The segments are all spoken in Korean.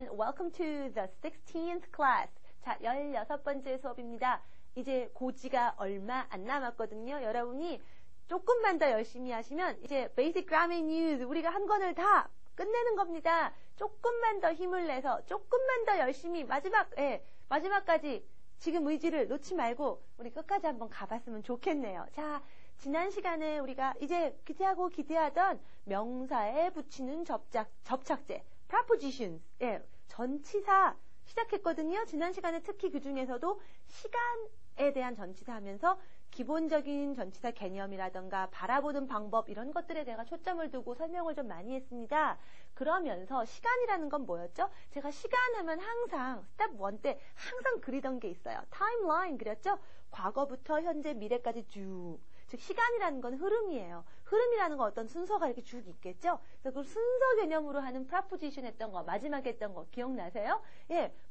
Welcome to the 16th class. 자, 16번째 수업입니다. 이제 고지가 얼마 안 남았거든요. 여러분이 조금만 더 열심히 하시면 이제 Basic Grammar News 우리가 한 권을 다 끝내는 겁니다. 조금만 더 힘을 내서 조금만 더 열심히 마지막까지 지금 의지를 놓지 말고 우리 끝까지 한번 가봤으면 좋겠네요. 자, 지난 시간에 우리가 이제 기대하던 명사에 붙이는 접착제 prepositions, 전치사 시작했거든요. 지난 시간에 특히 그 중에서도 시간에 대한 전치사 하면서 기본적인 전치사 개념이라던가 바라보는 방법 이런 것들에 내가 초점을 두고 설명을 좀 많이 했습니다. 그러면서 시간이라는 건 뭐였죠? 제가 시간 하면 항상 스텝 1 때 항상 그리던 게 있어요. 타임라인 그렸죠? 과거부터 현재 미래까지 쭉. 즉 시간이라는 건 흐름이에요. 흐름이라는 건 어떤 순서가 이렇게 쭉 있겠죠? 그래서 그 순서 개념으로 하는 preposition 했던 거, 마지막에 했던 거 기억나세요?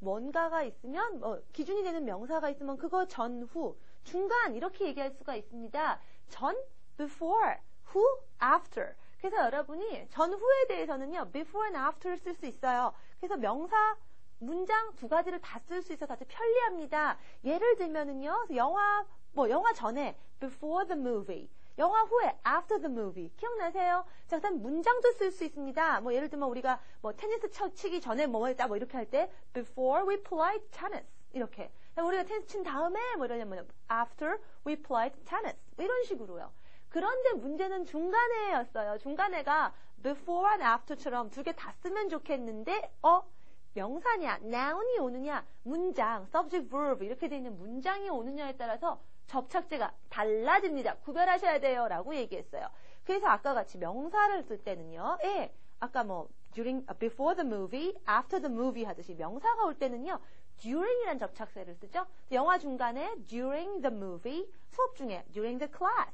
뭔가가 있으면 기준이 되는 명사가 있으면 그거 전후, 중간 이렇게 얘기할 수가 있습니다. 전, before, 후, after. 그래서 여러분이 전후에 대해서는요, before and after 쓸 수 있어요. 그래서 명사 문장 두 가지를 다 쓸 수 있어서 아주 편리합니다. 예를 들면은요, 영화 전에 before the movie, 영화 후에 after the movie. 기억나세요? 자, 그다음 문장도 쓸 수 있습니다. 예를 들면 우리가 테니스 치기 전에 했다 이렇게 할 때 before we played tennis 이렇게. 우리가 테니스 친 다음에 이러냐면 after we played tennis 이런 식으로요. 그런데 문제는 중간에였어요. 중간에가 before and after처럼 두 개 다 쓰면 좋겠는데 명사냐, noun이 오느냐, 문장, subject, verb 이렇게 되어 있는 문장이 오느냐에 따라서 접착제가 달라집니다. 구별하셔야 돼요. 라고 얘기했어요. 그래서 아까 같이 명사를 쓸 때는요. 아까 before the movie, after the movie 하듯이 명사가 올 때는요. during이라는 접착제를 쓰죠. 영화 중간에 during the movie, 수업 중에 during the class,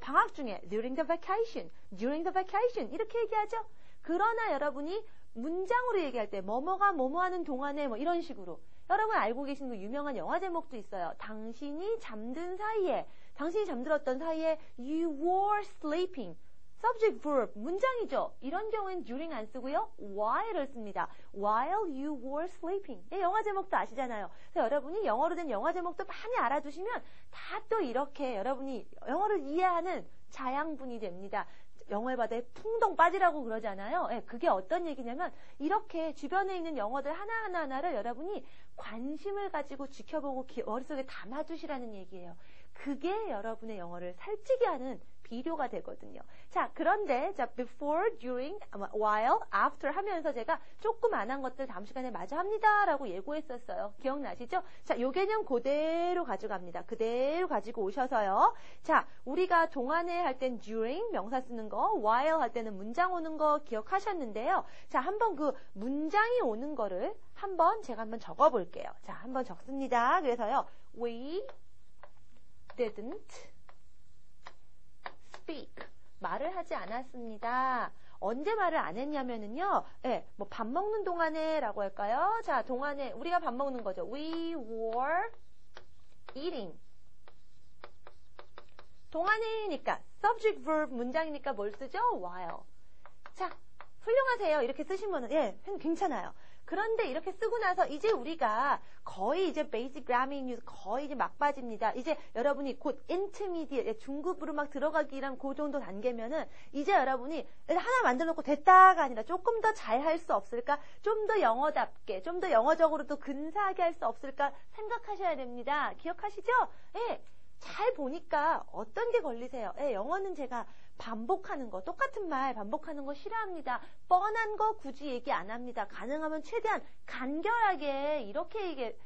방학 중에 during the vacation 이렇게 얘기하죠. 그러나 여러분이 문장으로 얘기할 때 뭐뭐가 뭐뭐하는 동안에 이런 식으로 여러분 알고 계신 그 유명한 영화 제목도 있어요. 당신이 잠들었던 사이에 you were sleeping. subject verb 문장이죠. 이런 경우엔 during 안 쓰고요. while을 씁니다. while you were sleeping. 영화 제목도 아시잖아요. 그래서 여러분이 영어로 된 영화 제목도 많이 알아두시면 다 또 이렇게 여러분이 영어를 이해하는 자양분이 됩니다. 영어의 바다에 풍덩 빠지라고 그러잖아요. 그게 어떤 얘기냐면 이렇게 주변에 있는 영어들 하나하나를 여러분이 관심을 가지고 지켜보고 머릿속에 담아두시라는 얘기예요. 그게 여러분의 영어를 살찌게 하는 비료가 되거든요. 자, 그런데 before, during, while, after 하면서 제가 조금 안 한 것들 다음 시간에 마저 합니다 라고 예고했었어요. 기억나시죠? 자, 요 개념 그대로 가져갑니다. 그대로 가지고 오셔서요. 자, 우리가 동안에 할 땐 during 명사 쓰는 거, while 할 때는 문장 오는 거 기억하셨는데요. 자, 한번 그 문장이 오는 거를 제가 한번 적어볼게요. 자, 한번 적습니다. 그래서요. We didn't speak. 말을 하지 않았습니다. 언제 말을 안 했냐면은요, 밥 먹는 동안에 라고 할까요? 자, 동안에, 우리가 밥 먹는 거죠. We were eating. 동안이니까, subject verb 문장이니까 뭘 쓰죠? while. 자, 훌륭하세요. 이렇게 쓰시면은, 괜찮아요. 그런데 이렇게 쓰고 나서 이제 우리가 거의 이제 Basic Grammar News 거의 이제 막바지입니다. 이제 여러분이 곧 Intermediate, 중급으로 막 들어가기란 그 정도 단계면은 이제 여러분이 하나 만들어 놓고 됐다가 아니라 조금 더 잘 할 수 없을까? 좀 더 영어답게, 좀 더 영어적으로 또 근사하게 할 수 없을까? 생각하셔야 됩니다. 기억하시죠? 잘 보니까 어떤 게 걸리세요? 영어는 제가 반복하는 거, 똑같은 말 반복하는 거 싫어합니다. 뻔한 거 굳이 얘기 안 합니다. 가능하면 최대한 간결하게 이렇게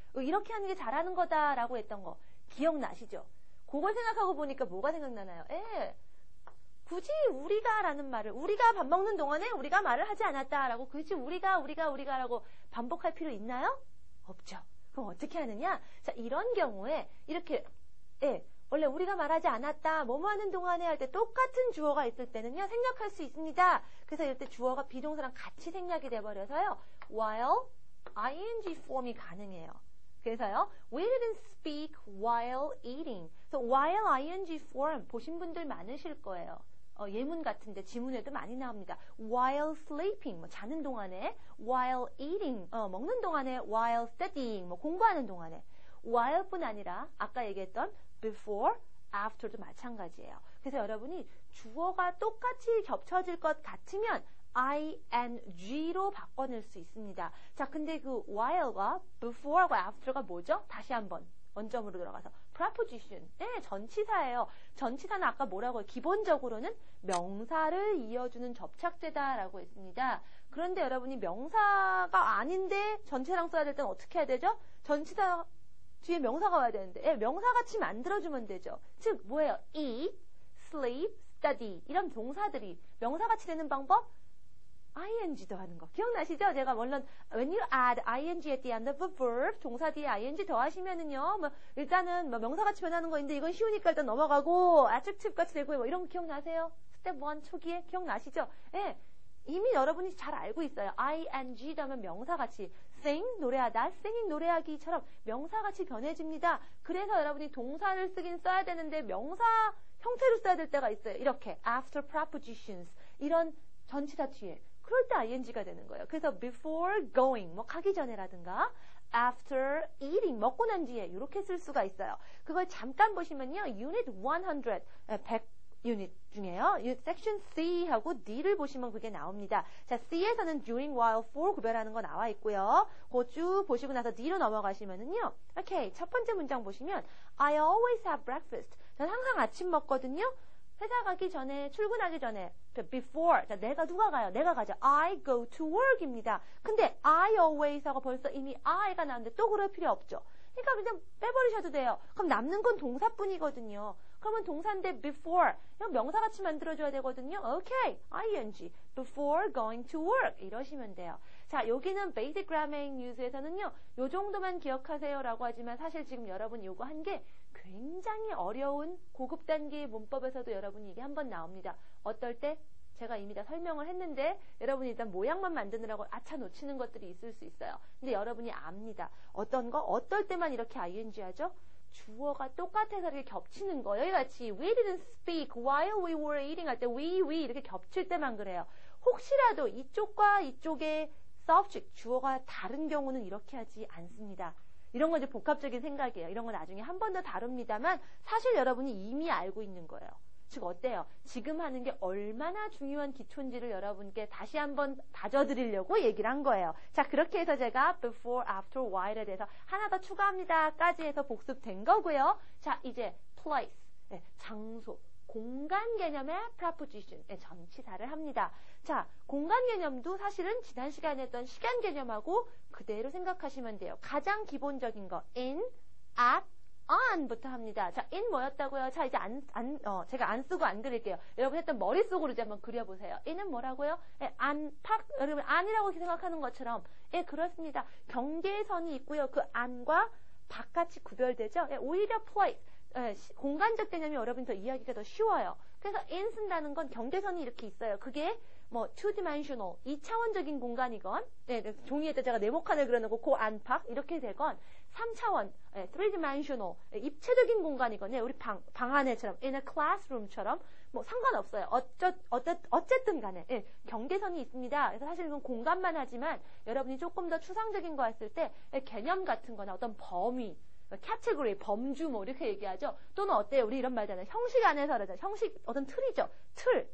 하는 게 잘하는 거다라고 했던 거 기억나시죠? 그걸 생각하고 보니까 뭐가 생각나나요? 굳이 우리가라는 말을 우리가 밥 먹는 동안에 우리가 말을 하지 않았다라고 굳이 우리가라고 반복할 필요 있나요? 없죠. 그럼 어떻게 하느냐? 자, 이런 경우에 이렇게 원래 우리가 말하지 않았다, 뭐뭐 하는 동안에 할 때 똑같은 주어가 있을 때는요, 생략할 수 있습니다. 그래서 이럴 때 주어가 비동사랑 같이 생략이 돼버려서요, while ing form이 가능해요. 그래서요, we didn't speak while eating. 그래서 while ing form 보신 분들 많으실 거예요. 예문 같은데 지문에도 많이 나옵니다. while sleeping, 뭐 자는 동안에, while eating, 먹는 동안에, while studying, 뭐 공부하는 동안에. while뿐 아니라 아까 얘기했던 before, after도 마찬가지예요. 그래서 여러분이 주어가 똑같이 겹쳐질 것 같으면 ing로 바꿔낼 수 있습니다. 자, 근데 그 while과 before과 after가 뭐죠? 다시 한번 원점으로 들어가서 preposition, 네, 전치사예요. 전치사는 아까 뭐라고 해요? 기본적으로는 명사를 이어주는 접착제다라고 했습니다. 그런데 여러분이 명사가 아닌데 전체랑 써야 될 때는 어떻게 해야 되죠? 전치사 뒤에 명사가 와야 되는데 명사같이 만들어주면 되죠. 즉 뭐예요? eat, sleep, study 이런 동사들이 명사같이 되는 방법? ing 더하는 거 기억나시죠? 제가 물론 when you add ing at the end of a verb 동사 뒤에 ing 더하시면은요 뭐 일단은 뭐 명사같이 변하는 거인데 이건 쉬우니까 일단 넘어가고 adjective 같이 되고 뭐 이런 거 기억나세요? 스텝 1 초기에 기억나시죠? 예. 이미 여러분이 잘 알고 있어요. ing 하면 명사같이 sing 노래하다, singing 노래하기처럼 명사같이 변해집니다. 그래서 여러분이 동사를 쓰긴 써야 되는데 명사 형태로 써야 될 때가 있어요. 이렇게 after prepositions 이런 전치사 뒤에 그럴 때 ing가 되는 거예요. 그래서 before going 뭐 가기 전에라든가 after eating 먹고 난 뒤에 이렇게 쓸 수가 있어요. 그걸 잠깐 보시면요. unit 100 유닛 중에요. 섹션 C하고 D를 보시면 그게 나옵니다. 자, C에서는 during, while, for 구별하는 거 나와 있고요. 그거 쭉 보시고 나서 D로 넘어가시면은요. 오케이. 첫 번째 문장 보시면 I always have breakfast. 전 항상 아침 먹거든요. 회사 가기 전에, 출근하기 전에 before. 자, 누가 가요? 내가 가죠. I go to work입니다. 근데 I always 하고 벌써 이미 I가 나왔는데 또 그럴 필요 없죠. 그러니까 그냥 빼버리셔도 돼요. 그럼 남는 건 동사뿐이거든요. 그러면 동사인데 before 이건 명사같이 만들어줘야 되거든요. 오케이, ing before going to work 이러시면 돼요. 자, 여기는 Basic Grammar News에서는요. 요 정도만 기억하세요라고 하지만 사실 지금 여러분이 요거 한 게 굉장히 어려운 고급 단계의 문법에서도 여러분이 이게 한번 나옵니다. 어떨 때? 제가 이미 다 설명을 했는데 여러분이 일단 모양만 만드느라고 아차 놓치는 것들이 있을 수 있어요. 근데 여러분이 압니다. 어떤 거? 어떨 때만 이렇게 ing 하죠? 주어가 똑같아서 이렇게 겹치는 거. 여기 같이 we didn't speak while we were eating 할 때 we 이렇게 겹칠 때만 그래요. 혹시라도 이쪽과 이쪽의 subject, 주어가 다른 경우는 이렇게 하지 않습니다. 이런 건 이제 복합적인 생각이에요. 이런 건 나중에 한 번 더 다룹니다만 사실 여러분이 이미 알고 있는 거예요. 즉 어때요? 지금 하는 게 얼마나 중요한 기초인지를 여러분께 다시 한번 다져드리려고 얘기를 한 거예요. 자, 그렇게 해서 제가 before, after, while에 대해서 하나 더 추가합니다. 까지 해서 복습된 거고요. 자, 이제 place, 장소, 공간 개념의 preposition, 전치사를 합니다. 자, 공간 개념도 사실은 지난 시간에 했던 시간 개념하고 그대로 생각하시면 돼요. 가장 기본적인 거 in, at, on부터 합니다. 자, in 뭐였다고요? 자, 이제 제가 안 쓰고 안 그릴게요. 여러분 했던 머릿속으로 이제 한번 그려보세요. in은 뭐라고요? 안팎, 여러분 안이라고 생각하는 것처럼, 그렇습니다. 경계선이 있고요. 그 안과 바깥이 구별되죠? 오히려 place, 공간적 개념이 여러분 더 이해하기가 더 쉬워요. 그래서 in 쓴다는 건 경계선이 이렇게 있어요. 그게 뭐 two-dimensional, 2차원적인 공간이건, 종이에다 제가 네모칸을 그려놓고 그 안팎 이렇게 되건 3차원, three-dimensional, 입체적인 공간이건, 우리 방 안에처럼 in a classroom처럼 뭐 상관없어요. 어쨌든 간에 경계선이 있습니다. 그래서 사실 이건 공간만 하지만 여러분이 조금 더 추상적인 거 했을 때 개념 같은 거나 어떤 범위, category, 범주 뭐 이렇게 얘기하죠. 또는 어때요? 우리 이런 말잖아요. 형식 안에서 그러잖아요. 형식 어떤 틀이죠. 틀.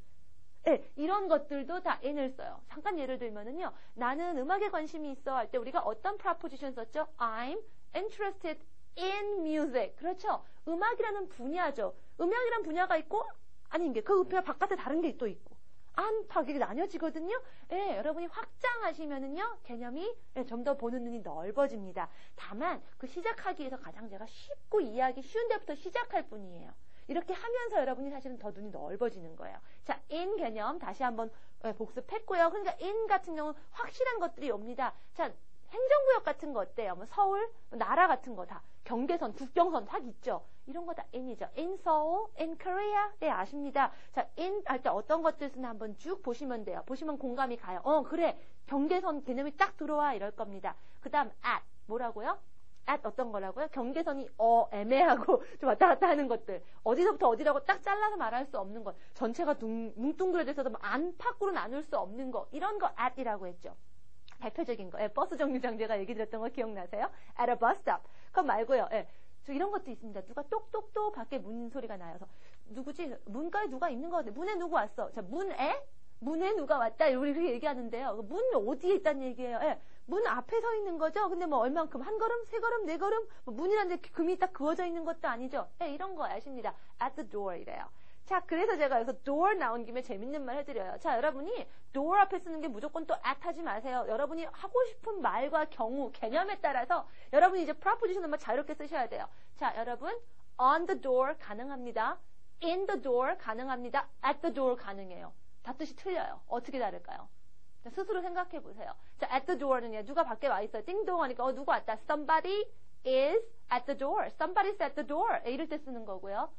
이런 것들도 다 in을 써요. 잠깐 예를 들면은요. 나는 음악에 관심이 있어 할 때 우리가 어떤 preposition 썼죠? I'm interested in music. 그렇죠? 음악이라는 분야죠. 음악이라는 분야가 있고 아닌 게 그 분야 바깥에 다른 게 또 있고. 안팎이 나뉘어지거든요. 여러분이 확장하시면은요, 개념이 좀 더 보는 눈이 넓어집니다. 다만 그 시작하기 위해서 가장 제가 쉽고 이해하기 쉬운 데부터 시작할 뿐이에요. 이렇게 하면서 여러분이 사실은 더 눈이 넓어지는 거예요. 자, in 개념 다시 한번 복습했고요. 그러니까 in 같은 경우는 확실한 것들이 옵니다. 자, 행정구역 같은 거 어때요? 뭐 서울, 나라 같은 거 다 경계선, 국경선 다 있죠. 이런 거 다 in이죠. in Seoul, in Korea. 아십니다. 자, in 할 때 어떤 것들 쓰나 한번 쭉 보시면 돼요. 보시면 공감이 가요. 그래. 경계선 개념이 딱 들어와 이럴 겁니다. 그 다음 at 뭐라고요? at 어떤 거라고요? 경계선이 애매하고 좀 왔다 갔다 하는 것들. 어디서부터 어디라고 딱 잘라서 말할 수 없는 것. 전체가 뭉뚱그려져 있어도 안팎으로 나눌 수 없는 거. 이런 거 at이라고 했죠. 대표적인 거. 버스 정류장 제가 얘기 드렸던 거 기억나세요? at a bus stop. 그거 말고요. 저 이런 것도 있습니다. 누가 똑똑똑 밖에 문 소리가 나요. 누구지? 문가에 누가 있는 것 같아. 문에 누구 왔어? 자, 문에 누가 왔다. 우리 그렇게 얘기하는데요. 문 어디에 있다는 얘기예요. 문 앞에 서 있는 거죠. 근데 뭐 얼만큼 한 걸음, 세 걸음, 네 걸음 뭐 문이라는데 금이 딱 그어져 있는 것도 아니죠. 이런 거 아십니다. at the door 이래요. 자, 그래서 제가 여기서 door 나온 김에 재밌는 말 해드려요. 자, 여러분이 door 앞에 쓰는 게 무조건 또 at 하지 마세요. 여러분이 하고 싶은 말과 경우, 개념에 따라서 여러분이 이제 preposition을 막 자유롭게 쓰셔야 돼요. 자, 여러분 on the door 가능합니다. in the door 가능합니다. at the door 가능해요. 다 뜻이 틀려요. 어떻게 다를까요? 자, 스스로 생각해 보세요. 자, at the door는요. 누가 밖에 와 있어요. 띵동 하니까 누구 왔다. Somebody is at the door. Somebody's at the door. 이럴 때 쓰는 거고요.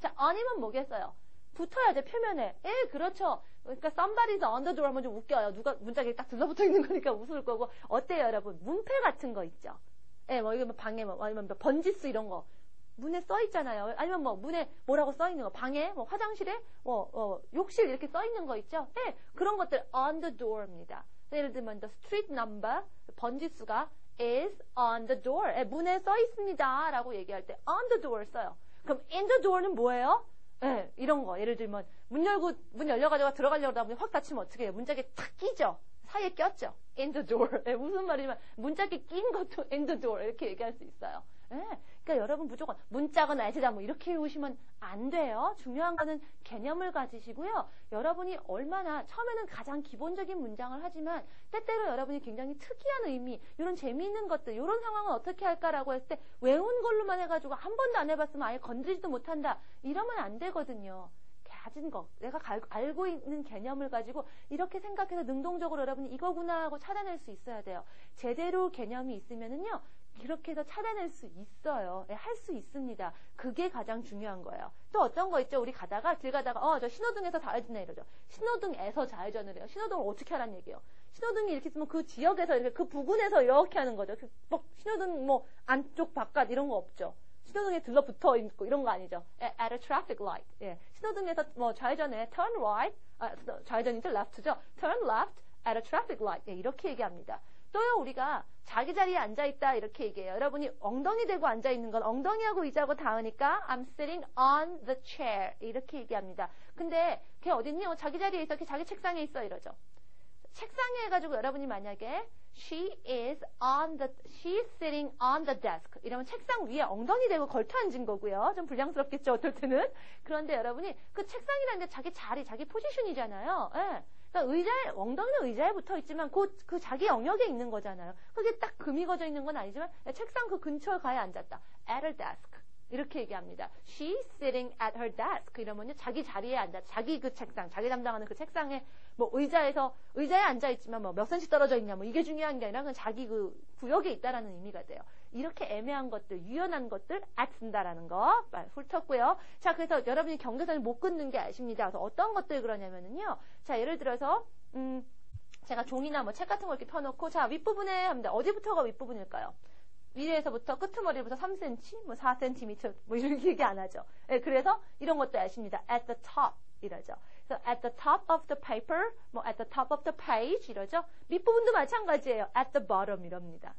자, on이면 뭐겠어요? 붙어야죠, 표면에. 그렇죠. 그러니까 somebody's on the door 하면 좀 웃겨요. 누가 문짝에 딱 들러붙어 있는 거니까 웃을 거고. 어때요, 여러분? 문패 같은 거 있죠? 뭐 이거 방에 아니면 번지수 이런 거. 문에 써 있잖아요. 아니면 뭐 문에 뭐라고 써 있는 거. 방에, 뭐 화장실에, 욕실 이렇게 써 있는 거 있죠? 그런 것들 on the door입니다. 예를 들면 the street number, 번지수가 is on the door. 문에 써 있습니다. 라고 얘기할 때 on the door 써요. 그럼 in the door는 뭐예요? 이런 거. 예를 들면 문 열려가지고 들어가려고 하다 보니 확 닫히면 어떻게 해요? 문짝에 탁 끼죠? 사이에 꼈죠? in the door. 무슨 말이냐면 문짝에 낀 것도 in the door 이렇게 얘기할 수 있어요. 그러니까 여러분 무조건 문짝은 알지다 뭐 이렇게 외우시면 안 돼요. 중요한 거는 개념을 가지시고요. 여러분이 얼마나 처음에는 가장 기본적인 문장을 하지만 때때로 여러분이 굉장히 특이한 의미, 이런 재미있는 것들, 이런 상황은 어떻게 할까라고 했을 때 외운 걸로만 해가지고 한 번도 안 해봤으면 아예 건드리지도 못한다. 이러면 안 되거든요. 가진 거, 내가 알고 있는 개념을 가지고 이렇게 생각해서 능동적으로 여러분이 이거구나 하고 찾아낼 수 있어야 돼요. 제대로 개념이 있으면은요. 이렇게 해서 찾아낼 수 있어요. 할 수 있습니다. 그게 가장 중요한 거예요. 또 어떤 거 있죠? 우리 길 가다가 저 신호등에서 좌회전해 이러죠. 신호등에서 좌회전을 해요. 신호등을 어떻게 하라는 얘기예요. 신호등이 이렇게 있으면 그 지역에서 이렇게 그 부근에서 이렇게 하는 거죠. 신호등 안쪽 바깥 이런 거 없죠. 신호등에 들러붙어 있고 이런 거 아니죠. at a traffic light. 신호등에서 좌회전에 turn right, 좌회전이죠. left죠. turn left at a traffic light. 이렇게 얘기합니다. 또요, 우리가 자기 자리에 앉아있다 이렇게 얘기해요. 여러분이 엉덩이 대고 앉아있는 건 엉덩이하고 의자하고 닿으니까 I'm sitting on the chair 이렇게 얘기합니다. 근데 걔 어딨니? 자기 자리에 있어. 걔 자기 책상에 있어 이러죠. 책상에 해가지고 여러분이 만약에 she's sitting on the desk 이러면 책상 위에 엉덩이 대고 걸터 앉은 거고요. 좀 불량스럽겠죠, 어떨 때는. 그런데 여러분이 그 책상이라는 게 자기 자리, 자기 포지션이잖아요. 그러니까 엉덩이는 의자에 붙어 있지만 그 자기 영역에 있는 거잖아요. 그게 딱 금이 거져 있는 건 아니지만 책상 그 근처에 가야 앉았다. at her desk. 이렇게 얘기합니다. She's sitting at her desk. 이러면요, 자기 자리에 앉아, 자기 그 책상, 자기 담당하는 그 책상에, 의자에 앉아있지만 몇 센치 떨어져 있냐, 이게 중요한 게 아니라 그냥 자기 그 구역에 있다라는 의미가 돼요. 이렇게 애매한 것들, 유연한 것들, at 쓴다라는 거, 훑었고요. 자, 그래서 여러분이 경계선을 못 끊는 게 아십니다. 그래서 어떤 것들 그러냐면은요, 자, 예를 들어서, 제가 종이나 책 같은 거 이렇게 펴놓고, 자, 윗부분에 합니다. 어디부터가 윗부분일까요? 위에서부터 끄트머리부터 3cm, 4cm, 이렇게 얘기 안 하죠. 그래서 이런 것도 아십니다. at the top 이러죠. 그래서 at the top of the paper, at the top of the page 이러죠. 밑부분도 마찬가지예요. at the bottom 이럽니다.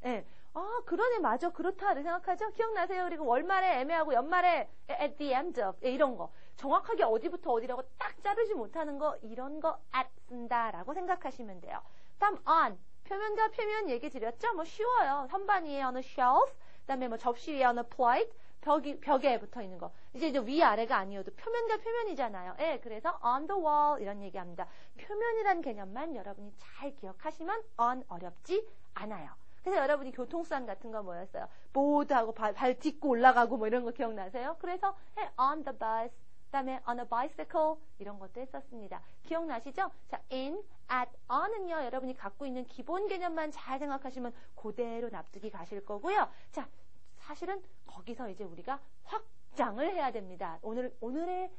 그러네, 맞아, 그렇다를 생각하죠. 기억나세요? 그리고 월말에 애매하고 연말에 at the end of 이런 거. 정확하게 어디부터 어디라고 딱 자르지 못하는 거, 이런 거 at 쓴다라고 생각하시면 돼요. 다음 on. 표면과 표면 얘기 드렸죠? 쉬워요. 선반 위에 on a shelf, 그다음에 접시 위에 on a plate, 벽에 붙어 있는 거. 이제 위아래가 아니어도 표면과 표면이잖아요. 그래서 on the wall 이런 얘기합니다. 표면이란 개념만 여러분이 잘 기억하시면 on 어렵지 않아요. 그래서 여러분이 교통수단 같은 거 뭐였어요? 보드하고 발 딛고 올라가고 이런 거 기억나세요? 그래서 on the bus, 그다음에 on a bicycle 이런 것도 했었습니다. 기억나시죠? 자, in, at, on은요, 여러분이 갖고 있는 기본 개념만 잘 생각하시면 그대로 납득이 가실 거고요. 자, 사실은 거기서 이제 우리가 확 입장을 해야 됩니다. 오늘의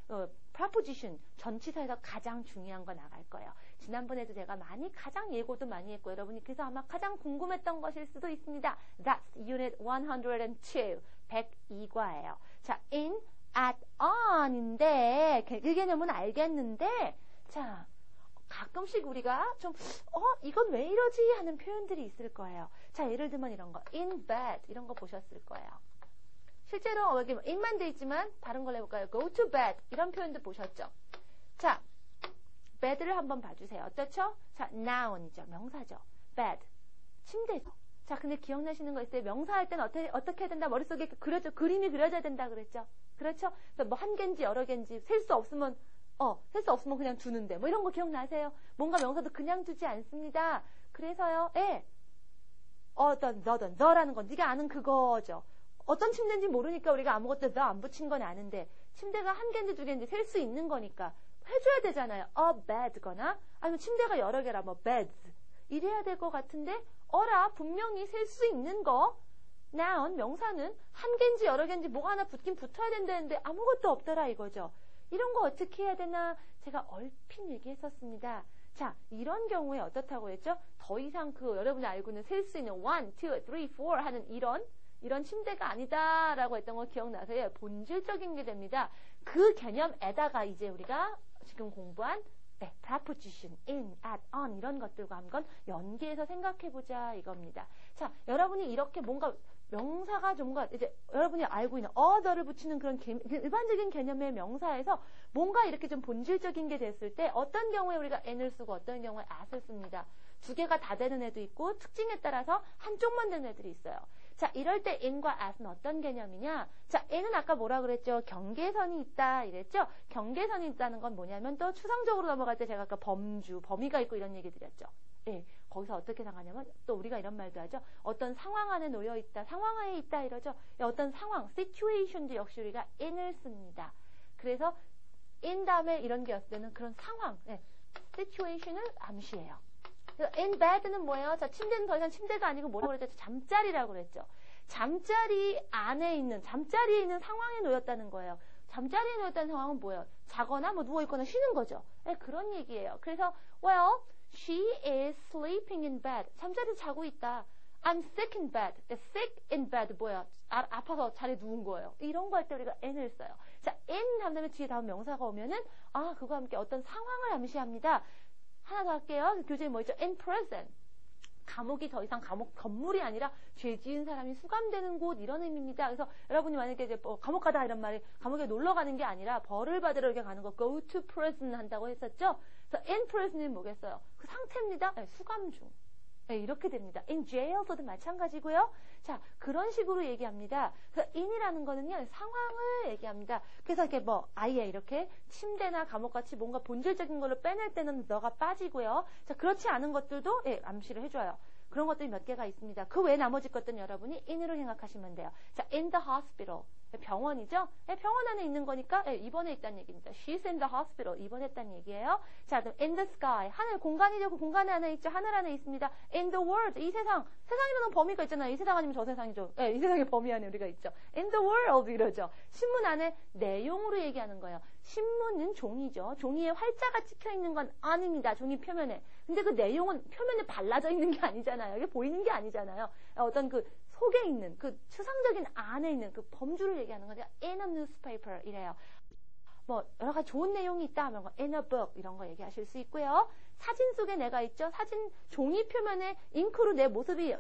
proposition 전치사에서 가장 중요한 거 나갈 거예요. 지난번에도 제가 가장 예고도 많이 했고 여러분이 그래서 아마 가장 궁금했던 것일 수도 있습니다. That's Unit 102, 102과예요. 자, in, at, on인데 그 개념은 알겠는데 자, 가끔씩 우리가 좀 이건 왜 이러지 하는 표현들이 있을 거예요. 자, 예를 들면 이런 거 in bed 이런 거 보셨을 거예요. 실제로 여기 in만 돼 있지만 다른 걸 해볼까요? go to bed 이런 표현도 보셨죠? 자, bed를 한번 봐주세요. 어떻죠? 자, noun이죠. 명사죠. bed 침대죠. 자, 근데 기억나시는 거 있어요? 명사할 때는 어떻게 해야 된다? 머릿속에 그림이 그려져야 된다 그랬죠? 그렇죠? 그래서 뭐 한 개인지 여러 개인지 셀 수 없으면 그냥 두는데 뭐 이런 거 기억나세요? 뭔가 명사도 그냥 두지 않습니다. 그래서요, 너라는 건 네가 아는 그거죠. 어떤 침대인지 모르니까 우리가 아무것도 너 안 붙인 건 아는데 침대가 한 개인지 두 개인지 셀 수 있는 거니까 해줘야 되잖아요. a bed거나 아니면 침대가 여러 개라 뭐 beds 이래야 될 것 같은데 어라 분명히 셀 수 있는 거 noun 명사는 한 개인지 여러 개인지 뭐가 하나 붙긴 붙어야 된다는데 아무것도 없더라 이거죠. 이런 거 어떻게 해야 되나 제가 얼핏 얘기했었습니다. 자, 이런 경우에 어떻다고 했죠? 더 이상 여러분이 알고는 셀 수 있는 1, 2, 3, 4 하는 이런 침대가 아니다라고 했던 거 기억나세요? 본질적인 게 됩니다. 그 개념에다가 이제 우리가 지금 공부한 preposition, in, at, on 이런 것들과 한번 연계해서 생각해보자 이겁니다. 자, 여러분이 이렇게 뭔가 명사가 뭔가 이제 여러분이 알고 있는 other를 붙이는 그런 일반적인 개념의 명사에서 뭔가 이렇게 좀 본질적인 게 됐을 때 어떤 경우에 우리가 n을 쓰고 어떤 경우에 at을 씁니다. 두 개가 다 되는 애도 있고 특징에 따라서 한쪽만 되는 애들이 있어요. 자, 이럴 때 in과 at은 어떤 개념이냐? 자, n은 아까 뭐라 그랬죠? 경계선이 있다 이랬죠? 경계선이 있다는 건 뭐냐면 또 추상적으로 넘어갈 때 제가 아까 범위가 있고 이런 얘기 드렸죠. 예, 거기서 어떻게 생각하냐면 또 우리가 이런 말도 하죠. 어떤 상황 안에 놓여 있다, 상황 안에 있다 이러죠. 어떤 상황, situation도 역시 우리가 in을 씁니다. 그래서 in 다음에 이런 게 왔을 때는 그런 상황, situation을 암시해요. in bed는 뭐예요? 자, 침대는 더 이상 침대가 아니고 뭐라고 그랬죠? 잠자리라고 그랬죠. 잠자리에 있는 상황에 놓였다는 거예요. 잠자리에 놓였다는 상황은 뭐예요? 자거나 뭐 누워있거나 쉬는 거죠. 네, 그런 얘기예요. 그래서 well, she is sleeping in bed. 잠자리에 자고 있다. I'm sick in bed. sick in bed 뭐야? 아파서 자리에 누운 거예요. 이런 거 할 때 우리가 n을 써요. 자, n 다음에 뒤에 다음 명사가 오면은 그거와 함께 어떤 상황을 암시합니다. 하나 더 할게요. 교재에 뭐 있죠? in prison. 감옥이 더 이상 건물이 아니라 죄 지은 사람이 수감되는 곳 이런 의미입니다. 그래서 여러분이 만약에 이제 감옥 가다 이런 말이 감옥에 놀러 가는 게 아니라 벌을 받으러 이렇게 가는 거 go to prison 한다고 했었죠. 그래서 in prison이 뭐겠어요? 그 상태입니다. 수감 중. 네, 이렇게 됩니다. in jail서도 마찬가지고요. 자, 그런 식으로 얘기합니다. 그래서 in이라는 거는요, 상황을 얘기합니다. 그래서 이렇게 아예 이렇게 침대나 감옥같이 뭔가 본질적인 걸로 빼낼 때는 너가 빠지고요. 자, 그렇지 않은 것들도 암시를 해줘요. 그런 것들이 몇 개가 있습니다. 그 외 나머지 것들은 여러분이 in으로 생각하시면 돼요. 자, in the hospital. 병원이죠? 병원 안에 있는 거니까 입원해 있다는 얘기입니다. She's in the hospital. 입원했다는 얘기예요. 자, 그럼 in the sky. 하늘, 공간이죠. 그 공간 안에 있죠. 하늘 안에 있습니다. in the world. 이 세상. 세상이라는 범위가 있잖아요. 이 세상 아니면 저 세상이죠. 이 세상의 범위 안에 우리가 있죠. in the world 이러죠. 신문 안에 내용으로 얘기하는 거예요. 신문은 종이죠. 종이에 활자가 찍혀 있는 건 아닙니다. 종이 표면에. 근데 그 내용은 표면에 발라져 있는 게 아니잖아요. 이게 보이는 게 아니잖아요. 어떤 그 속에 있는 그 추상적인 안에 있는 그 범주를 얘기하는 거죠. in a newspaper 이래요. 뭐 여러 가지 좋은 내용이 있다 하면 in a book 이런 거 얘기하실 수 있고요. 사진 속에 내가 있죠. 사진 종이 표면에 잉크로 내 모습이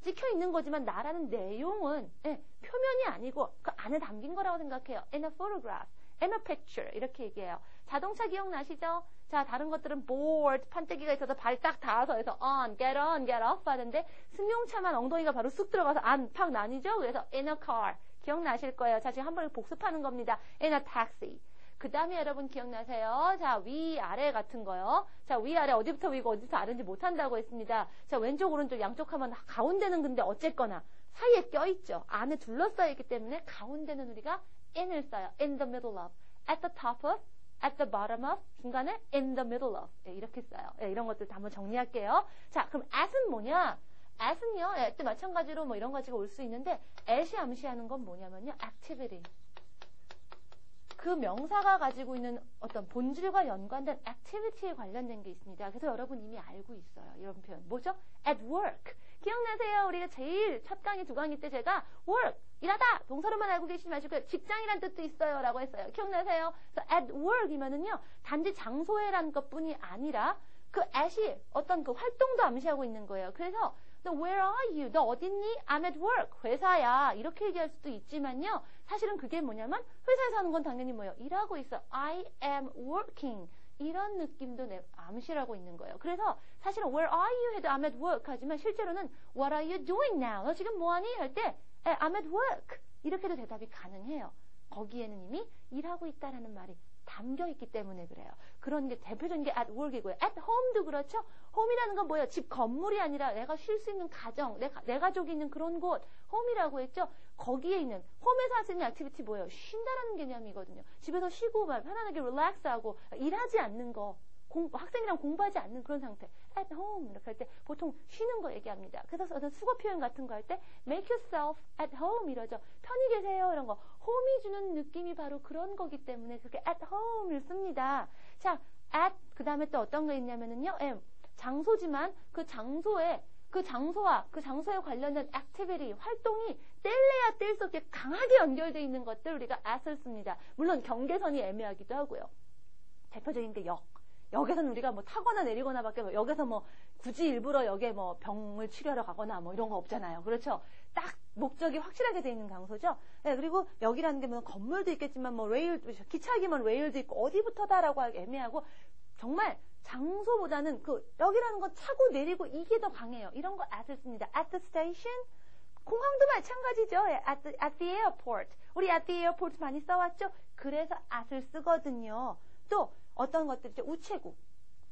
찍혀 있는 거지만 나라는 내용은 표면이 아니고 그 안에 담긴 거라고 생각해요. in a photograph, in a picture 이렇게 얘기해요. 자동차 기억나시죠? 자, 다른 것들은 board, 판때기가 있어서 발 딱 닿아서 해서 on, get off 하는데 승용차만 엉덩이가 바로 쑥 들어가서 안, 팍 나뉘죠? 그래서 in a car. 기억나실 거예요. 자, 지금 한 번 복습하는 겁니다. in a taxi. 그 다음에 여러분 기억나세요? 자, 위, 아래 같은 거요. 자, 위, 아래 어디부터 위고 어디서 아래인지 못한다고 했습니다. 자, 왼쪽, 오른쪽 양쪽 하면 가운데는 근데 어쨌거나 사이에 껴있죠. 안에 둘러싸여 있기 때문에 가운데는 우리가 in을 써요. in the middle of, at the top of, at the bottom of, 중간에 in the middle of 이렇게 써요. 이런 것들 다 한번 정리할게요. 자, 그럼 at은 뭐냐? at은요, at 마찬가지로 뭐 이런 가지가 올 수 있는데, at이 암시하는 건 뭐냐면요, activity. 그 명사가 가지고 있는 어떤 본질과 연관된 activity에 관련된 게 있습니다. 그래서 여러분 이미 알고 있어요. 이런 표현. 뭐죠? at work. 기억나세요? 우리가 제일 첫 강의, 두 강의 때 제가 work, 일하다, 동사로만 알고 계시지 마시고 직장이란 뜻도 있어요. 라고 했어요. 기억나세요? 그래서 at work이면은요, 단지 장소에란 것뿐이 아니라 그 at이 어떤 그 활동도 암시하고 있는 거예요. 그래서 너 where are you? 너 어딨니? I'm at work. 회사야. 이렇게 얘기할 수도 있지만요. 사실은 그게 뭐냐면 회사에서 하는 건 당연히 뭐예요? 일하고 있어. I am working. 이런 느낌도 암시하고 있는 거예요. 그래서 사실은 where are you? 해도 I'm at work 하지만 실제로는 what are you doing now? 너 지금 뭐하니? 할 때 I'm at work. 이렇게도 대답이 가능해요. 거기에는 이미 일하고 있다라는 말이 담겨 있기 때문에 그래요. 그런 게 대표적인 게 at work이고요. at home도 그렇죠. home이라는 건 뭐예요? 집 건물이 아니라 내가 쉴 수 있는 가정, 내 가족이 있는 그런 곳, home이라고 했죠. 거기에 있는 홈에서 할 수 있는 액티비티 뭐예요? 쉰다라는 개념이거든요. 집에서 쉬고 막 편안하게 릴렉스하고 일하지 않는 거. 학생이랑 공부하지 않는 그런 상태. at home 이렇게 할 때 보통 쉬는 거 얘기합니다. 그래서 어떤 수거 표현 같은 거 할 때 make yourself at home 이러죠. 편히 계세요 이런 거. home이 주는 느낌이 바로 그런 거기 때문에 그렇게 at home을 씁니다. 자, at 그 다음에 또 어떤 거 있냐면은요. 장소지만 그 장소에 그 장소와 그 장소에 관련된 activity, 활동이 뗄래야 뗄 수 없게 강하게 연결되어 있는 것들 우리가 at을 씁니다. 물론 경계선이 애매하기도 하고요. 대표적인 게 역에서는 우리가 뭐 타거나 내리거나 밖에 역에서 뭐 굳이 일부러 역에 뭐 병을 치료하러 가거나 뭐 이런 거 없잖아요. 그렇죠? 딱 목적이 확실하게 돼 있는 장소죠. 네, 그리고 역이라는 게 뭐 건물도 있겠지만 뭐 레일, 기차역이면 레일도 있고 어디부터다라고 하기 애매하고 정말 장소보다는 그 역이라는 건 타고 내리고 이게 더 강해요. 이런 거 at을 씁니다. at the station. 공항도 마찬가지죠. at the airport. 우리 at the airport 많이 써왔죠? 그래서 at을 쓰거든요. 또 어떤 것들 이제 우체국.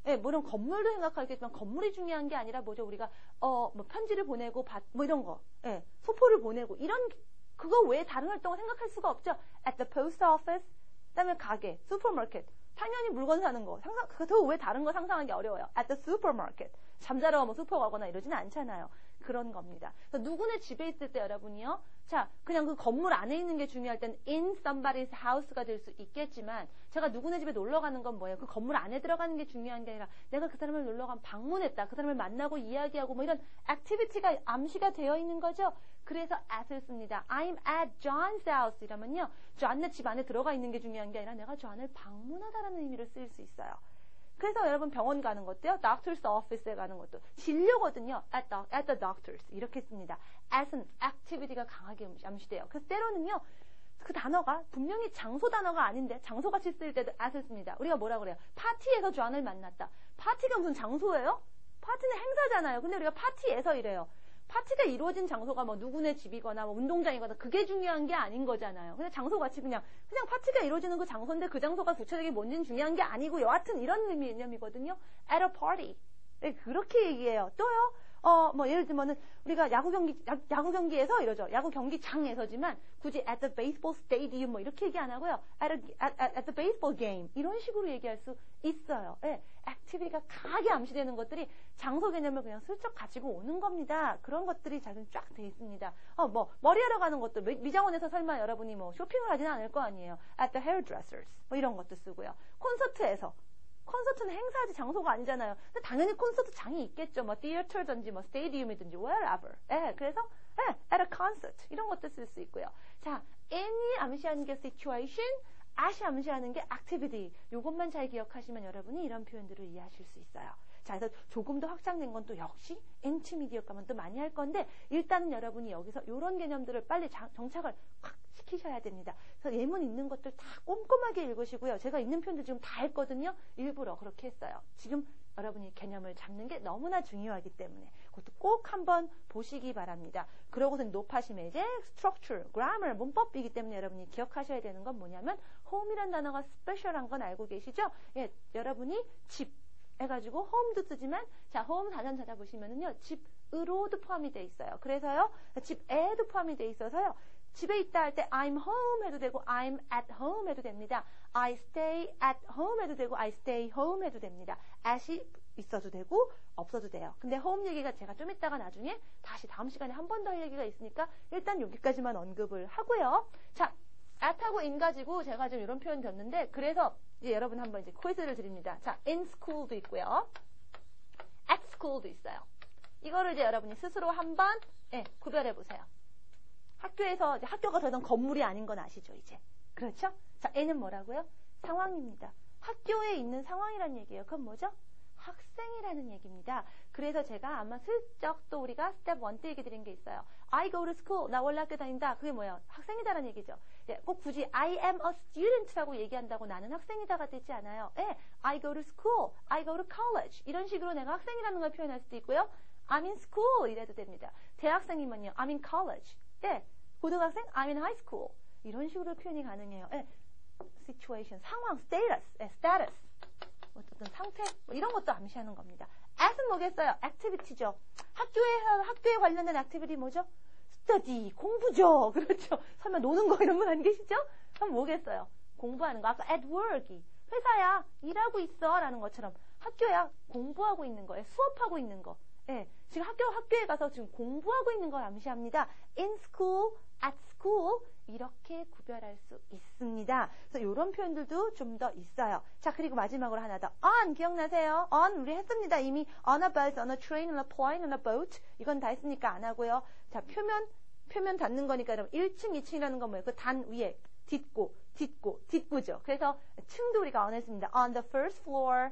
예, 물론 건물도 생각하겠지만 건물이 중요한 게 아니라 뭐죠? 우리가 뭐 편지를 보내고 뭐 이런 거. 예, 소포를 보내고 이런 그거 외에 다른 활동을 생각할 수가 없죠. at the post office. 그다음에 가게, 슈퍼마켓. 당연히 물건 사는 거. 그 외에 다른 거 상상하기 어려워요. at the supermarket. 잠자러 뭐 슈퍼 가거나 이러지는 않잖아요. 그런 겁니다. 그래서 누구네 집에 있을 때 여러분이요. 자, 그냥 그 건물 안에 있는 게 중요할 땐 in somebody's house가 될 수 있겠지만 제가 누구네 집에 놀러 가는 건 뭐예요? 그 건물 안에 들어가는 게 중요한 게 아니라 내가 그 사람을 놀러 가면 방문했다. 그 사람을 만나고 이야기하고 뭐 이런 액티비티가 암시가 되어 있는 거죠. 그래서 at을 씁니다. I'm at John's house 이러면요. John의 집 안에 들어가 있는 게 중요한 게 아니라 내가 John을 방문하다라는 의미로 쓰일 수 있어요. 그래서 여러분 병원 가는 것도요. doctor's office에 가는 것도 진료거든요. at the doctor's 이렇게 씁니다. at은 activity가 강하게 암시돼요. 그래서 때로는요. 그 단어가 분명히 장소 단어가 아닌데 장소같이 쓰일 때도 at을 씁니다. 우리가 뭐라 그래요? 파티에서 존을 만났다. 파티가 무슨 장소예요? 파티는 행사잖아요. 근데 우리가 파티에서 이래요. 파티가 이루어진 장소가 뭐 누구네 집이거나 뭐 운동장이거나 그게 중요한 게 아닌 거잖아요. 근데 장소같이 그냥 파티가 이루어지는 그 장소인데 그 장소가 구체적인 뭔지는 중요한 게 아니고 여하튼 이런 개념이거든요. at a party. 네, 그렇게 얘기해요. 또요. 뭐 예를 들면은 우리가 야구 경기에서 이러죠. 야구 경기장에서지만 굳이 at the baseball stadium 뭐 이렇게 얘기 안 하고요. at the baseball game 이런 식으로 얘기할 수 있어요. 예. 액티비티가 강하게 암시되는 것들이 장소 개념을 그냥 슬쩍 가지고 오는 겁니다. 그런 것들이 잘 쫙 돼 있습니다. 뭐 머리하러 가는 것도 미장원에서 설마 여러분이 뭐 쇼핑을 하지는 않을 거 아니에요. at the hairdressers 뭐 이런 것도 쓰고요. 콘서트는 행사하지 장소가 아니잖아요. 근데 당연히 콘서트 장이 있겠죠. 뭐 theater든지 뭐 stadium이든지 wherever. 예, 그래서 at a concert 이런 것도 쓸 수 있고요. 자, in이 암시하는 게 situation, at이 암시하는 게 activity. 이것만 잘 기억하시면 여러분이 이런 표현들을 이해하실 수 있어요. 자, 그래서 조금 더 확장된 건 또 역시 intermediate 가면 또 많이 할 건데 일단은 여러분이 여기서 이런 개념들을 빨리 정착을 확 시키셔야 됩니다. 그래서 예문 있는 것들 다 꼼꼼하게 읽으시고요. 제가 있는 표현들 지금 다 했거든요. 일부러 그렇게 했어요. 지금 여러분이 개념을 잡는 게 너무나 중요하기 때문에 그것도 꼭 한번 보시기 바랍니다. 그러고서 높아심의 이제 structure, grammar, 문법이기 때문에 여러분이 기억하셔야 되는 건 뭐냐면 home이라는 단어가 스페셜한 건 알고 계시죠? 예, 여러분이 집 해가지고 home도 쓰지만 자 home 단원 찾아보시면은요 집으로도 포함이 돼 있어요. 그래서요 집에도 포함이 돼 있어서요 집에 있다 할 때 I'm home 해도 되고 I'm at home 해도 됩니다. I stay at home 해도 되고 I stay home 해도 됩니다. at이 있어도 되고 없어도 돼요. 근데 home 얘기가 제가 좀 이따가 나중에 다시 다음 시간에 한 번 더 할 얘기가 있으니까 일단 여기까지만 언급을 하고요. 자, at하고 in 가지고 제가 지금 이런 표현 줬는데 그래서 이제 여러분 한번 이제 퀴즈를 드립니다. 자, in school도 있고요. at school도 있어요. 이거를 이제 여러분이 스스로 한번 구별해 보세요. 학교에서 이제 학교가 더 이상 건물이 아닌 건 아시죠, 이제. 그렇죠? 자, N은 뭐라고요? 상황입니다. 학교에 있는 상황이란 얘기예요. 그건 뭐죠? 학생이라는 얘기입니다. 그래서 제가 아마 슬쩍 또 우리가 스텝 1 때 얘기 드린 게 있어요. I go to school. 나 원래 학교 다닌다. 그게 뭐예요? 학생이다라는 얘기죠. 꼭 굳이 I am a student라고 얘기한다고 나는 학생이다가 되지 않아요. I go to school. I go to college. 이런 식으로 내가 학생이라는 걸 표현할 수도 있고요. I'm in school 이래도 됩니다. 대학생이면요. I'm in college. 고등학생 I'm in high school. 이런 식으로 표현이 가능해요. situation, 상황, status. 어떤 상태, 이런 것도 암시하는 겁니다. at은 뭐겠어요? activity죠. 학교에 관련된 activity 뭐죠? study, 공부죠. 그렇죠. 설마 노는 거 이런 분 안 계시죠? 그럼 뭐겠어요? 공부하는 거. 아까 at work, 회사야, 일하고 있어 라는 것처럼 학교야, 공부하고 있는 거예요. 수업하고 있는 거. 지금 학교에 가서 지금 공부하고 있는 걸 암시합니다. in school, at school 이렇게 구별할 수 있습니다. 그래서 이런 표현들도 좀 더 있어요. 자, 그리고 마지막으로 하나 더. on 기억나세요? on 우리 했습니다. 이미 on a bus, on a train, on a plane, on a boat 이건 다 했으니까 안 하고요. 자, 표면 닫는 거니까 여러분 1층, 2층이라는 건 뭐예요? 그 단 위에 뒷구죠. 그래서 층도 우리가 on 했습니다. on the first floor,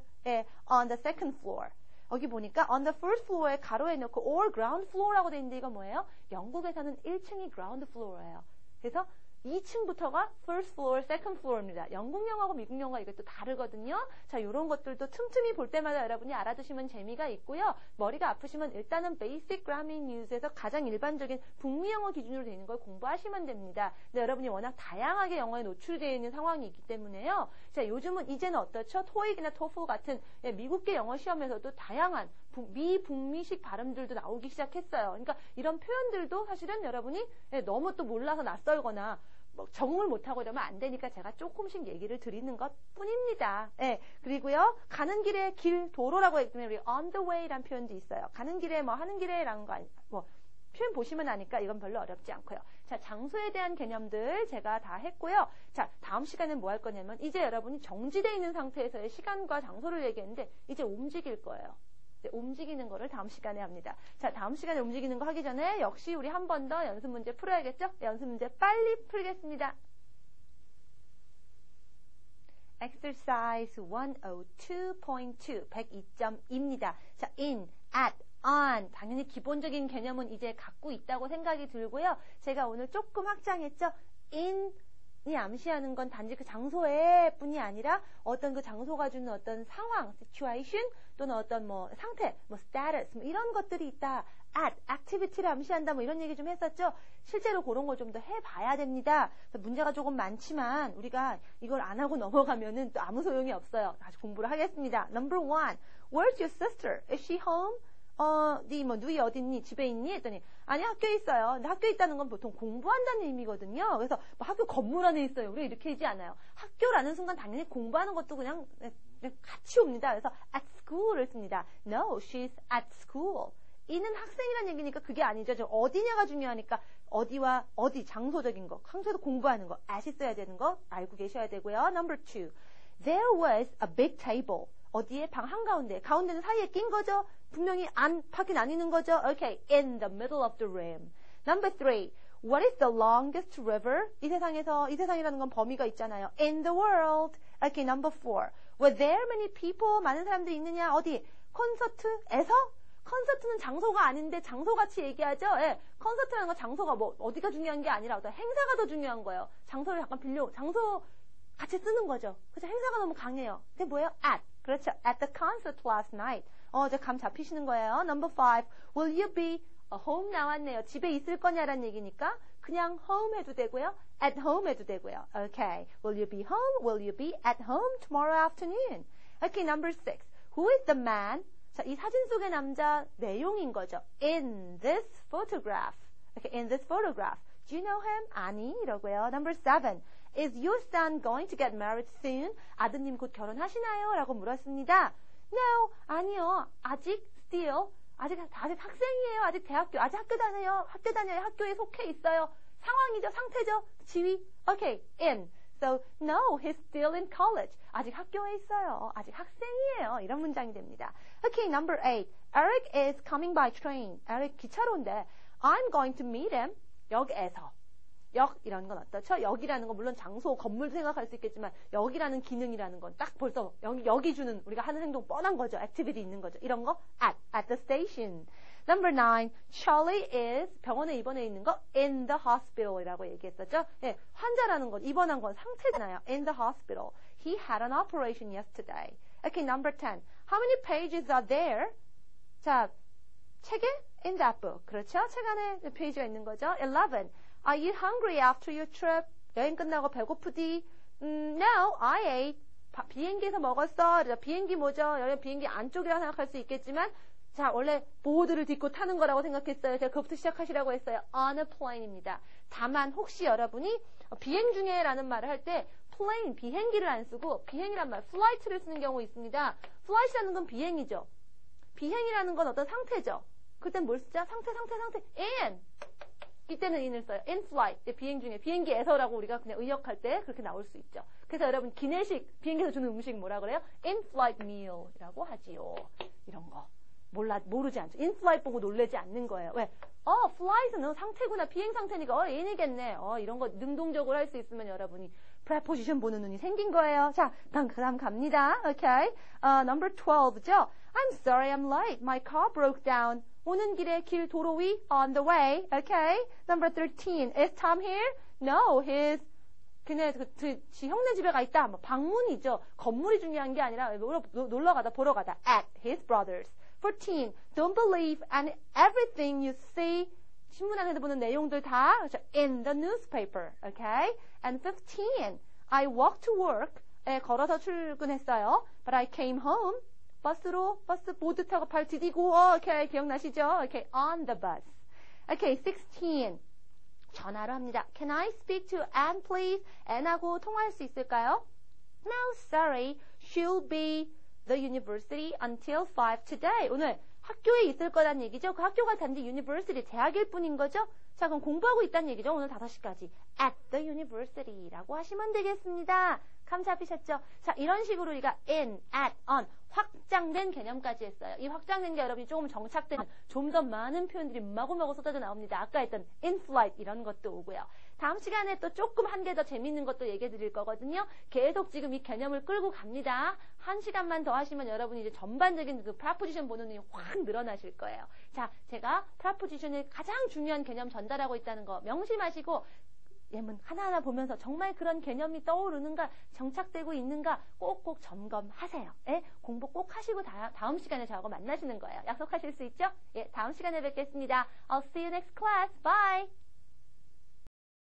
on the second floor. 여기 보니까 on the first floor에 가로에 넣고 or ground floor라고 되어 있는데 이건 뭐예요? 영국에서는 1층이 ground floor예요. 그래서 2층부터가 first floor, second floor입니다. 영국 영어하고 미국 영어가 이것도 다르거든요. 자, 이런 것들도 틈틈이 볼 때마다 여러분이 알아두시면 재미가 있고요. 머리가 아프시면 일단은 Basic Grammar News에서 가장 일반적인 북미 영어 기준으로 되어 있는 걸 공부하시면 됩니다. 근데 여러분이 워낙 다양하게 영어에 노출되어 있는 상황이 있기 때문에요. 자, 요즘은 이제는 어떻죠? 토익이나 토플 같은 미국계 영어 시험에서도 다양한 북미식 발음들도 나오기 시작했어요. 그러니까 이런 표현들도 사실은 여러분이 너무 또 몰라서 낯설거나 적응을 못하고 이러면 안 되니까 제가 조금씩 얘기를 드리는 것 뿐입니다. 그리고요, 가는 길에 도로라고 했기 때문에 우리 on the way라는 표현도 있어요. 가는 길에 하는 길에라는 거 표현 보시면 아니까 이건 별로 어렵지 않고요. 자, 장소에 대한 개념들 제가 다 했고요. 자, 다음 시간엔 뭐 할 거냐면 이제 여러분이 정지되어 있는 상태에서의 시간과 장소를 얘기했는데 이제 움직일 거예요. 움직이는 거를 다음 시간에 합니다. 자, 다음 시간에 움직이는 거 하기 전에 역시 우리 한 번 더 연습 문제 풀어야겠죠? 연습 문제 빨리 풀겠습니다. Exercise 102.2, 102.2입니다. 자, in, at, on. 당연히 기본적인 개념은 이제 갖고 있다고 생각이 들고요. 제가 오늘 조금 확장했죠? in이 암시하는 건 단지 그 장소에 뿐이 아니라 어떤 그 장소가 주는 어떤 상황, situation, 또는 어떤 상태, status, 이런 것들이 있다. at, activity를 암시한다, 이런 얘기 좀 했었죠? 실제로 그런 걸 좀 더 해봐야 됩니다. 문제가 조금 많지만 우리가 이걸 안 하고 넘어가면은 또 아무 소용이 없어요. 다시 공부를 하겠습니다. Number 1, where's your sister? Is she home? 누이 어디 있니? 집에 있니? 했더니 아니, 학교에 있어요. 근데 학교에 있다는 건 보통 공부한다는 의미거든요. 그래서 학교 건물 안에 있어요. 우리 이렇게 하지 않아요. 학교라는 순간 당연히 공부하는 것도 그냥 같이 옵니다. 그래서 at school을 씁니다. No, she's at school. 이는 학생이란 얘기니까 그게 아니죠. 저 어디냐가 중요하니까 어디와 어디, 장소적인 거, 항소에서 공부하는 거, at이 써야 되는 거 알고 계셔야 되고요. Number 2, there was a big table. 어디에? 방 한가운데. 가운데는 사이에 낀 거죠? 분명히 밖에 나뉘는 거죠? Okay, in the middle of the room. Number 3, what is the longest river? 이 세상이라는 건 범위가 있잖아요. In the world. Okay, number 4, were there many people? 많은 사람들이 있느냐? 어디? 콘서트에서? 콘서트는 장소가 아닌데 장소같이 얘기하죠? 콘서트라는 건 장소가 어디가 중요한 게 아니라 어떤 행사가 더 중요한 거예요. 장소를 약간 장소 같이 쓰는 거죠. 그래서 행사가 너무 강해요. 근데 뭐예요? at. 그렇죠. At the concert last night. 이제 감 잡히시는 거예요. Number 5. Will you be home 나왔네요. 집에 있을 거냐라는 얘기니까 그냥 home 해도 되고요. At home 해도 되고요. Okay. Will you be home? Will you be at home tomorrow afternoon? Okay. Number 6. Who is the man? 자, 이 사진 속의 남자 내용인 거죠. In this photograph. Okay. In this photograph. Do you know him? 아니. 이러고요. Number 7. Is your son going to get married soon? 아드님 곧 결혼하시나요? 라고 물었습니다. No, 아니요. 아직 still. 아직 학생이에요. 아직 아직 학교 다녀요. 학교에 속해 있어요. 상황이죠. 상태죠. 지위. Okay, in. So, no, he's still in college. 아직 학교에 있어요. 아직 학생이에요. 이런 문장이 됩니다. Okay, number 8. Eric is coming by train. Eric 기차로 온대. I'm going to meet him. 역에서. 역이라는 건 어떻죠? 역이라는 건 물론 장소, 건물도 생각할 수 있겠지만 역이라는 기능이라는 건 딱 벌써 역이 주는 우리가 하는 행동 뻔한 거죠. 액티비티 있는 거죠. 이런 거 at the station. Number 9. Charlie is 병원에 입원해 있는 거 in the hospital이라고 얘기했었죠. 예, 환자라는 건 입원한 건 상태잖아요. In the hospital. He had an operation yesterday. Okay, number 10. How many pages are there? 자, 책에 in that book. 그렇죠? 책 안에 페이지가 있는 거죠. 11. Are you hungry after your trip? 여행 끝나고 배고프디? No, I ate. 비행기에서 먹었어. 비행기 뭐죠? 여기 비행기 안쪽이라고 생각할 수 있겠지만 자, 원래 보호들을 딛고 타는 거라고 생각했어요. 제가 그것부터 시작하시라고 했어요. On a plane입니다. 다만 혹시 여러분이 비행 중에라는 말을 할 때 plane, 비행기를 안 쓰고 비행이란 말, flight를 쓰는 경우 있습니다. flight이라는 건 비행이죠. 비행이라는 건 어떤 상태죠. 그땐 뭘 쓰죠? 상태. in. 이때는 in을 써요. in flight. 비행 중에 비행기에서라고 우리가 그냥 의역할 때 그렇게 나올 수 있죠. 그래서 여러분 기내식, 비행기에서 주는 음식 뭐라 그래요? in flight meal이라고 하지요. 이런 거. 모르지 않죠. in flight 보고 놀라지 않는 거예요. 왜? flight는 상태구나. 비행 상태니까 in이겠네. 이런 거 능동적으로 할 수 있으면 여러분이 preposition 보는 눈이 생긴 거예요. 자, 그다음 갑니다. Okay. Number 12죠. I'm sorry I'm late. My car broke down. 오는 길에 도로 위 on the way. Okay. Number 13. Is Tom here? No, he's 지 형네 집에 가 있다. 방문이죠. 건물이 중요한 게 아니라 놀러 가다 보러 가다. At his brother's. 14. Don't believe and everything you see. 신문안에서 보는 내용들 다 in the newspaper. Okay? And 15. I walked to work. 걸어서 출근했어요. But I came home. 버스 보드 타고 발 디디고. Okay, 기억나시죠? Okay, on the bus. Okay, 16. 전화로 합니다. Can I speak to Anne, please? Anne하고 통화할 수 있을까요? No, sorry. She'll be the university until 5 today. 오늘 학교에 있을 거란 얘기죠. 그 학교가 단지 university, 대학일 뿐인 거죠. 자, 그럼 공부하고 있다는 얘기죠. 오늘 5시까지. At the university라고 하시면 되겠습니다. 감 잡히셨죠? 자, 이런 식으로 우리가 in, at, on 확장된 개념까지 했어요. 이 확장된 게 여러분이 조금 정착되면 좀 더 많은 표현들이 마구마구 쏟아져 나옵니다. 아까 했던 in flight 이런 것도 오고요. 다음 시간에 또 조금 한 개 더 재밌는 것도 얘기해 드릴 거거든요. 계속 지금 이 개념을 끌고 갑니다. 1시간만 더 하시면 여러분이 이제 전반적인 그 프라포지션 보는 눈이 확 늘어나실 거예요. 자, 제가 프라포지션의 가장 중요한 개념 전달하고 있다는 거 명심하시고 예문 하나하나 보면서 정말 그런 개념이 떠오르는가, 정착되고 있는가 꼭꼭 점검하세요. 예, 공부 꼭 하시고 다음 시간에 저하고 만나시는 거예요. 약속하실 수 있죠? 예, 다음 시간에 뵙겠습니다. I'll see you next class. Bye!